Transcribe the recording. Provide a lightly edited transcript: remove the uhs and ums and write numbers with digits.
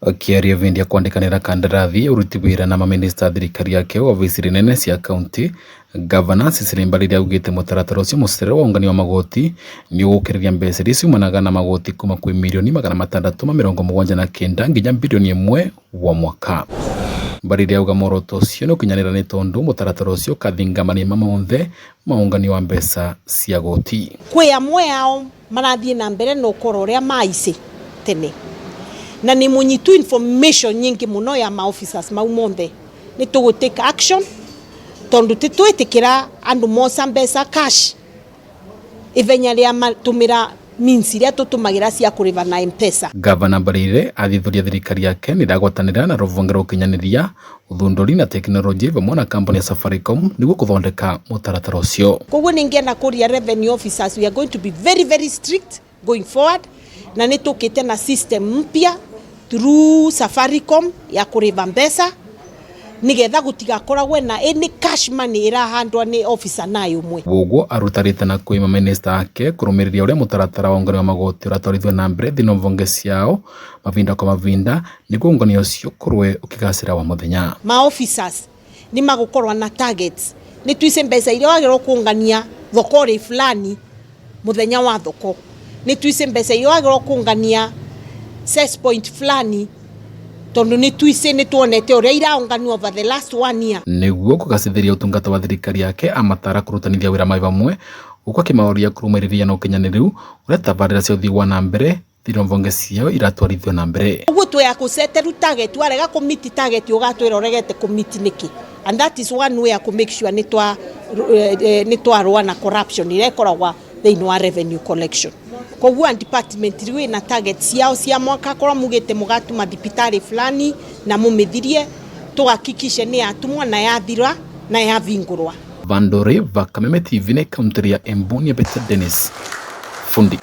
Akiaria vindi ya kwandikanira kandarathi uruti wira na maminista thirikari yake ofisi rinene cia kaunti, Gavana Cecily Mbarire augite mutaratara ucio mucerere wa ungani wa magoti ni ugukiriria mbeca iria ciumanaga na magoti kuma kwi mirioni 679 nginya bilioni 1 wa mwaka. Mbarire auga muoroto ucio ni ukinyanira ni tondu mutaratara ucio ukathingamania mamonthe maungani wa mbeca cia goti. Kwi amwe ao marathie na mbere no ukoro uria maici tene na ni munyitu information nyingi muno ya maofficers mau monthe ni tugutake action tondu titwitikira andu moca mbeca cash ivenya ria matumira means iria tutumagira cia kuriva na M-Pesa. Gavana Mbarire athithuria thirikari yake ni ragwatanira na ruvunge rwa ukinyaniria uthunduri na teknoloji vamwe na kampuni ya Safaricom niguo kuthondeka mutaratara ucio. Koguo ningienda kuria revenue officers, we are going to be very very strict going forward na nitukite na system mpya through Safaricom ya kuriva mbeca nigetha gutigakoragwe na any cash money irahandwa ni officer nayo mwe. Uguo arutarite na kwima minister ake kurumiriria uria mutaratara wa ungani wa magoti uratwarithwe na mbere thina mvonge ciao mavinda kwa mavinda niguo ungani ucio kurwe ukigacira wa muthenya. Ma officers ni magukorwa na targets ni twise mbeca iria wagirwo kuungania thokori fulani muthenya wa thoko, ni twise mbeca iria wagirwo kuungania set point fulani tondu ni twise ni tuonete uria iraunganio over the last 1 year. Niguo kugacithiria utungata wa thirikari yake amatara kurutanithia wira mai vamwe uko kimauria kurumiriria na ukinyaniru uria tabarira cia uthii wa na mbere thina mvonge ciao iratwarithio na mbere. Uguo twa kuseteru target warega commit target ugatwira uregete commit niki, and that is one way to make sure ni twarwa na corruption irekoragwa thiini wa revenue collection. Koguo department riwe na target ciao cia mwaka kora mugite mugatuma thibitari fulani na mumithirie tuhakikishe ni atumwa na yathira na yavingurwa. Vandore va Kameme TV ne kaunti ya Embu ni Beta Dennis Fundi.